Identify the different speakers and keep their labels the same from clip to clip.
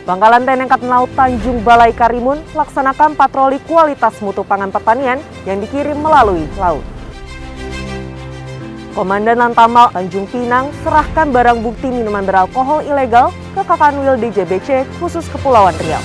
Speaker 1: Pangkalan TNI Angkatan Laut Tanjung Balai Karimun melaksanakan patroli kualitas mutu pangan pertanian yang dikirim melalui laut. Komandan Lantamal Tanjung Pinang serahkan barang bukti minuman beralkohol ilegal ke Kakanwil DJBC khusus Kepulauan Riau.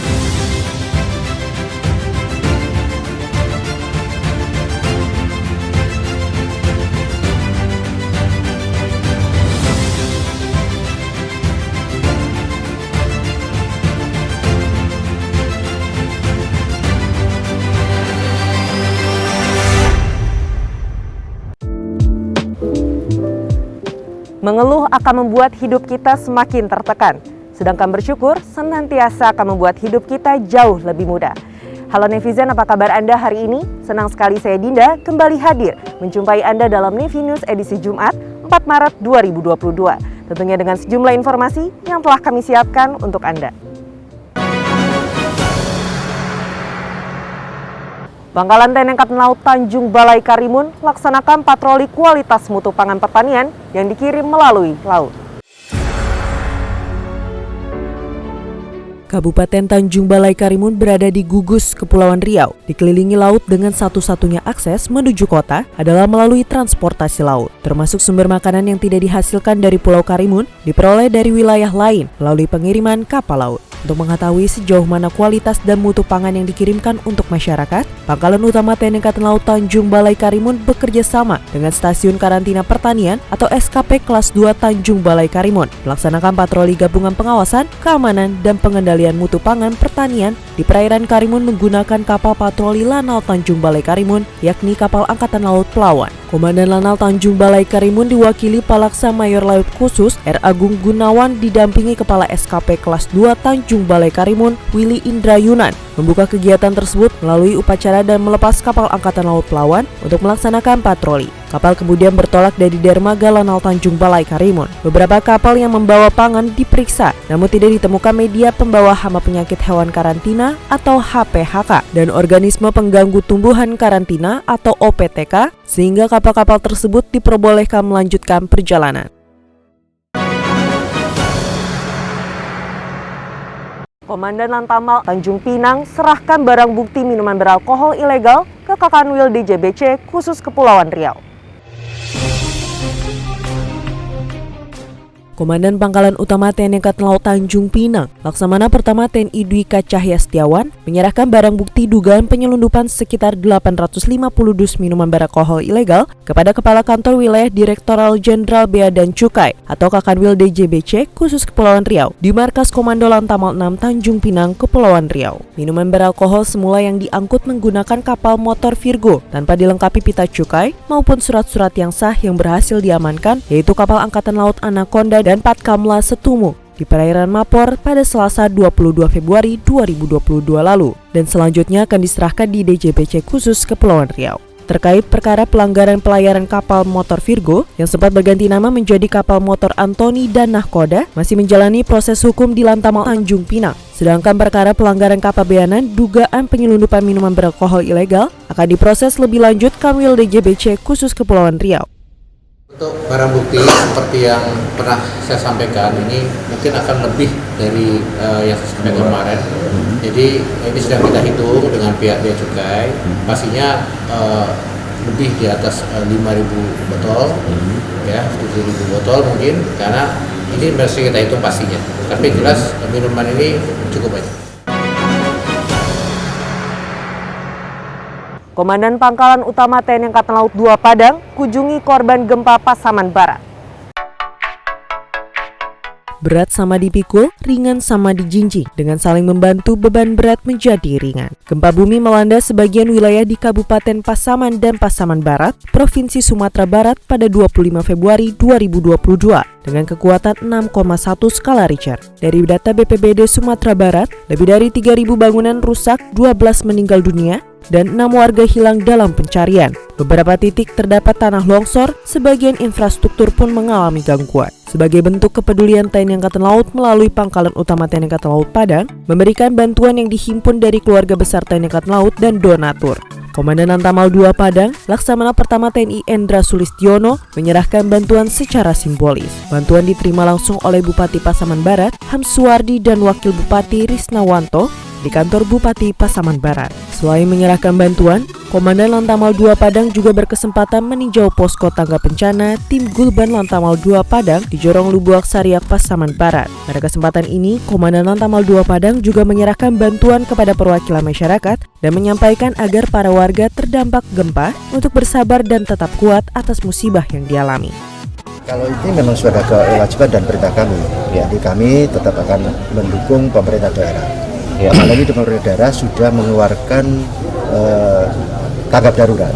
Speaker 1: Mengeluh akan membuat hidup kita semakin tertekan, sedangkan bersyukur senantiasa akan membuat hidup kita jauh lebih mudah. Halo netizen, apa kabar Anda hari ini? Senang sekali saya Dinda kembali hadir menjumpai Anda dalam Nevi News edisi Jumat 4 Maret 2022. Tentunya dengan sejumlah informasi yang telah kami siapkan untuk Anda. Pangkalan TNI Angkatan Laut Tanjung Balai Karimun melaksanakan patroli kualitas mutu pangan pertanian yang dikirim melalui laut. Kabupaten Tanjung Balai Karimun berada di gugus Kepulauan Riau, dikelilingi laut dengan satu-satunya akses menuju kota adalah melalui transportasi laut. Termasuk sumber makanan yang tidak dihasilkan dari Pulau Karimun diperoleh dari wilayah lain melalui pengiriman kapal laut. Untuk mengetahui sejauh mana kualitas dan mutu pangan yang dikirimkan untuk masyarakat, Pangkalan Utama TNI Angkatan Laut Tanjung Balai Karimun bekerja sama dengan Stasiun Karantina Pertanian atau SKP Kelas 2 Tanjung Balai Karimun melaksanakan patroli gabungan pengawasan, keamanan, dan pengendalian mutu pangan pertanian di perairan Karimun menggunakan kapal patroli Lanal Tanjung Balai Karimun, yakni kapal Angkatan Laut Pelawan. Komandan Lanal Tanjung Balai Karimun diwakili Palaksa Mayor Laut Khusus R. Agung Gunawan didampingi Kepala SKP Kelas 2 Tanjung Balai Karimun Willy Indrayunan membuka kegiatan tersebut melalui upacara dan melepas kapal Angkatan Laut Pelawan untuk melaksanakan patroli. Kapal kemudian bertolak dari dermaga Lanal Tanjung Balai Karimun. Beberapa kapal yang membawa pangan diperiksa, namun tidak ditemukan media pembawa hama penyakit hewan karantina atau HPHK dan organisme pengganggu tumbuhan karantina atau OPTK, sehingga kapal-kapal tersebut diperbolehkan melanjutkan perjalanan. Komandan Lantamal Tanjung Pinang serahkan barang bukti minuman beralkohol ilegal ke Kakanwil DJBC khusus Kepulauan Riau. Komandan Pangkalan Utama TNI Angkatan Laut Tanjung Pinang, Laksamana Pertama TNI Dwika Cahya Setiawan, menyerahkan barang bukti dugaan penyelundupan sekitar 850 dus minuman beralkohol ilegal kepada Kepala Kantor Wilayah Direktoral Jenderal Bea dan Cukai atau Kakanwil DJBC khusus Kepulauan Riau di Markas Komando Lantamal 6 Tanjung Pinang, Kepulauan Riau. Minuman beralkohol semula yang diangkut menggunakan kapal motor Virgo tanpa dilengkapi pita cukai maupun surat-surat yang sah yang berhasil diamankan, yaitu kapal Angkatan Laut Anaconda dan Patkamla Setumu di perairan Mapor pada Selasa 22 Februari 2022 lalu dan selanjutnya akan diserahkan di DJBC khusus Kepulauan Riau. Terkait perkara pelanggaran pelayaran kapal motor Virgo yang sempat berganti nama menjadi kapal motor Antoni dan Nahkoda masih menjalani proses hukum di Lantamal Tanjung Pinang. Sedangkan perkara pelanggaran kepabeanan dugaan penyelundupan minuman beralkohol ilegal akan diproses lebih lanjut Kanwil DJBC khusus Kepulauan Riau.
Speaker 2: Untuk barang bukti seperti yang pernah saya sampaikan ini mungkin akan lebih dari yang saya sampaikan kemarin. Jadi ini sedang kita hitung dengan pihak Bea Cukai, pastinya lebih di atas 5.000 botol, ya 7.000 botol mungkin, karena ini masih kita hitung pastinya. Tapi jelas minuman ini cukup banyak.
Speaker 1: Komandan Pangkalan Utama TNI Angkatan Laut 2 Padang kunjungi korban gempa Pasaman Barat. Berat sama dipikul, ringan sama dijinjing. Dengan saling membantu, beban berat menjadi ringan. Gempa bumi melanda sebagian wilayah di Kabupaten Pasaman dan Pasaman Barat, Provinsi Sumatera Barat pada 25 Februari 2022 dengan kekuatan 6,1 skala Richter. Dari data BPBD Sumatera Barat, lebih dari 3.000 bangunan rusak, 12 meninggal dunia, dan 6 warga hilang dalam pencarian. Beberapa titik terdapat tanah longsor, sebagian infrastruktur pun mengalami gangguan. Sebagai bentuk kepedulian TNI Angkatan Laut melalui Pangkalan Utama TNI Angkatan Laut Padang, memberikan bantuan yang dihimpun dari keluarga besar TNI Angkatan Laut dan donatur. Komandan Lantamal 2 Padang, Laksamana Pertama TNI Endra Sulistiono, menyerahkan bantuan secara simbolis. Bantuan diterima langsung oleh Bupati Pasaman Barat, Hamsuwardi, dan Wakil Bupati Risnawanto di kantor Bupati Pasaman Barat. Selain menyerahkan bantuan, Komandan Lantamal 2 Padang juga berkesempatan meninjau posko tangga bencana tim Gulban Lantamal 2 Padang di Jorong Lubuak Sariak Pasaman Barat. Pada kesempatan ini, Komandan Lantamal 2 Padang juga menyerahkan bantuan kepada perwakilan masyarakat dan menyampaikan agar para warga terdampak gempa untuk bersabar dan tetap kuat atas musibah yang dialami.
Speaker 3: Kalau ini memang sudah kewajiban dan perintah kami, jadi kami tetap akan mendukung pemerintah daerah. Apalagi pemerintah daerah sudah mengeluarkan tanggap darurat.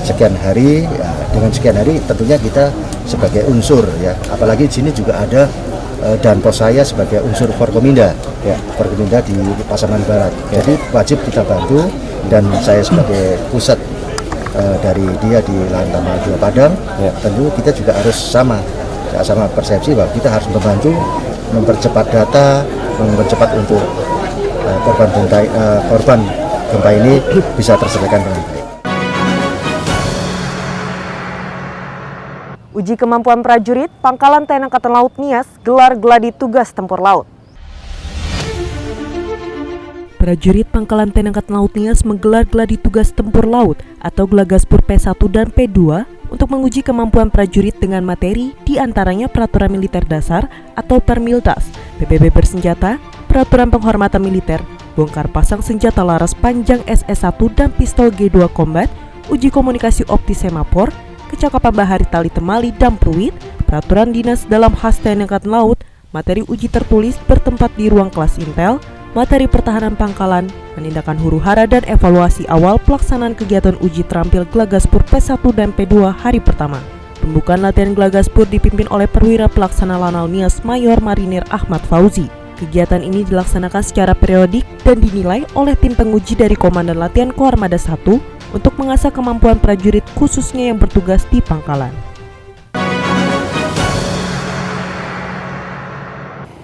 Speaker 3: Sekian hari, dengan sekian hari tentunya kita sebagai unsur, apalagi di sini juga ada dan pos saya sebagai unsur Forkominda, Forkominda di Pasaman Barat. Jadi wajib kita bantu, dan saya sebagai pusat dari dia di Lantamal 2 Padang, tentu kita juga harus sama persepsi bahwa kita harus membantu mempercepat data, mempercepat untuk korban gempa ini bisa terselesaikan dengan baik.
Speaker 1: Uji kemampuan prajurit Pangkalan TNI Angkatan Laut Nias gelar gladi tugas tempur laut. Prajurit Pangkalan TNI Angkatan Laut Nias menggelar gladi tugas tempur laut atau Glagaspur P1 dan P2 untuk menguji kemampuan prajurit dengan materi diantaranya Peraturan Militer Dasar atau Permiltas, PPB bersenjata, Peraturan Penghormatan Militer, bongkar pasang senjata laras panjang SS1 dan pistol G2 Combat, uji komunikasi optis semafor, kecakapan bahari tali temali dan peluit, peraturan dinas dalam khas TNI Angkatan Laut, materi uji tertulis bertempat di ruang kelas Intel, materi pertahanan pangkalan, penindakan huru-hara dan evaluasi awal pelaksanaan kegiatan uji terampil Glagaspur P1 dan P2 hari pertama. Pembukaan latihan Glagaspur dipimpin oleh Perwira Pelaksana Lanal Nias Mayor Marinir Ahmad Fauzi. Kegiatan ini dilaksanakan secara periodik dan dinilai oleh tim penguji dari Komandan Latihan Koarmada 1 untuk mengasah kemampuan prajurit khususnya yang bertugas di pangkalan.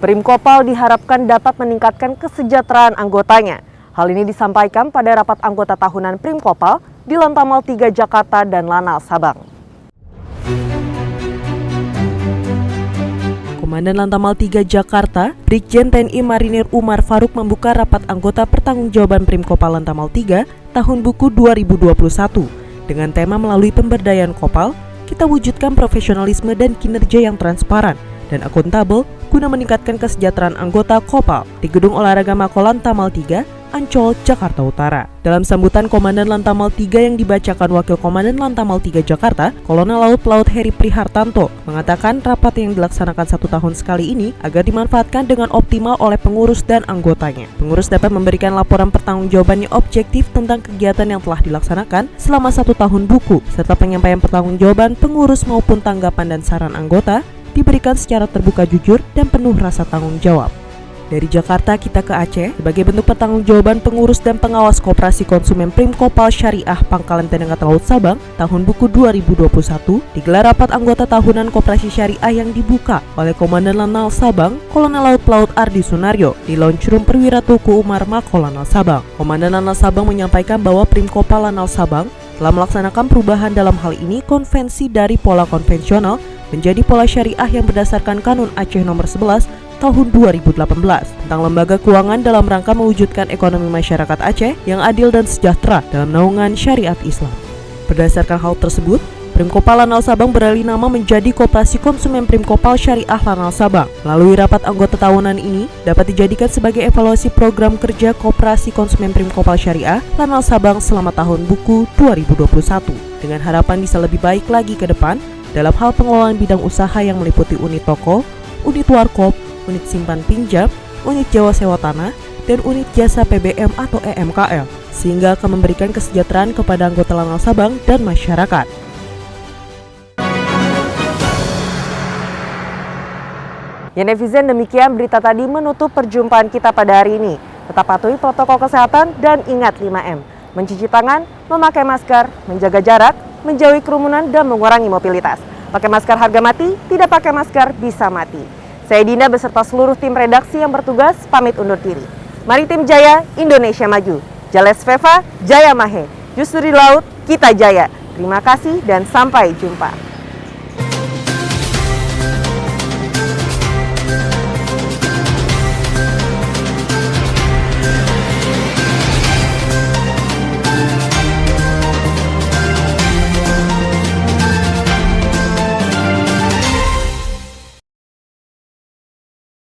Speaker 1: Primkopal diharapkan dapat meningkatkan kesejahteraan anggotanya. Hal ini disampaikan pada rapat anggota tahunan Primkopal di Lantamal 3 Jakarta dan Lanal Sabang. Komandan Lantamal 3 Jakarta, Brigjen TNI Marinir Umar Faruk membuka rapat anggota pertanggungjawaban Primkopal Lantamal 3 tahun buku 2021 dengan tema melalui pemberdayaan Kopal, kita wujudkan profesionalisme dan kinerja yang transparan dan akuntabel guna meningkatkan kesejahteraan anggota Kopal di Gedung Olahraga Mako Lantamal 3, Ancol, Jakarta Utara. Dalam sambutan Komandan Lantamal 3 yang dibacakan Wakil Komandan Lantamal 3 Jakarta, Kolonel Laut Pelaut Heri Prihartanto, mengatakan rapat yang dilaksanakan 1 tahun sekali ini agar dimanfaatkan dengan optimal oleh pengurus dan anggotanya. Pengurus dapat memberikan laporan pertanggungjawabannya objektif tentang kegiatan yang telah dilaksanakan selama 1 tahun buku, serta penyampaian pertanggungjawaban pengurus maupun tanggapan dan saran anggota diberikan secara terbuka, jujur, dan penuh rasa tanggung jawab. Dari Jakarta kita ke Aceh, sebagai bentuk pertanggungjawaban pengurus dan pengawas Koperasi Konsumen Primkopal Syariah Pangkalan TNI Angkatan Laut Sabang tahun buku 2021, digelar rapat anggota tahunan Koperasi Syariah yang dibuka oleh Komandan Lanal Sabang, Kolonel Laut Pelaut Ardi Sunario di Launch Room Perwira Tuku Umar Mako Lanal Sabang. Komandan Lanal Sabang menyampaikan bahwa Primkopal Lanal Sabang telah melaksanakan perubahan dalam hal ini konvensi dari pola konvensional menjadi pola syariah yang berdasarkan Kanun Aceh nomor 11 tahun 2018 tentang lembaga keuangan dalam rangka mewujudkan ekonomi masyarakat Aceh yang adil dan sejahtera dalam naungan syariat Islam. Berdasarkan hal tersebut, Primkopal Lanal Sabang beralih nama menjadi Koperasi Konsumen Primkopal Syariah Lanal Sabang. Melalui rapat anggota tahunan ini dapat dijadikan sebagai evaluasi program kerja Koperasi Konsumen Primkopal Syariah Lanal Sabang selama tahun buku 2021 dengan harapan bisa lebih baik lagi ke depan dalam hal pengelolaan bidang usaha yang meliputi unit toko, unit warkop, unit simpan pinjam, unit Jawa sewa tanah, dan unit jasa PBM atau EMKL, sehingga akan memberikan kesejahteraan kepada anggota Lanal Sabang dan masyarakat. Ya netizen, demikian berita tadi menutup perjumpaan kita pada hari ini. Tetap patuhi protokol kesehatan dan ingat 5M. Mencuci tangan, memakai masker, menjaga jarak, menjauhi kerumunan, dan mengurangi mobilitas. Pakai masker harga mati, tidak pakai masker bisa mati. Saya Dinda beserta seluruh tim redaksi yang bertugas pamit undur diri. Mari tim Jaya, Indonesia maju. Jales Veva, Jaya Mahe. Justru di laut kita jaya. Terima kasih dan sampai jumpa.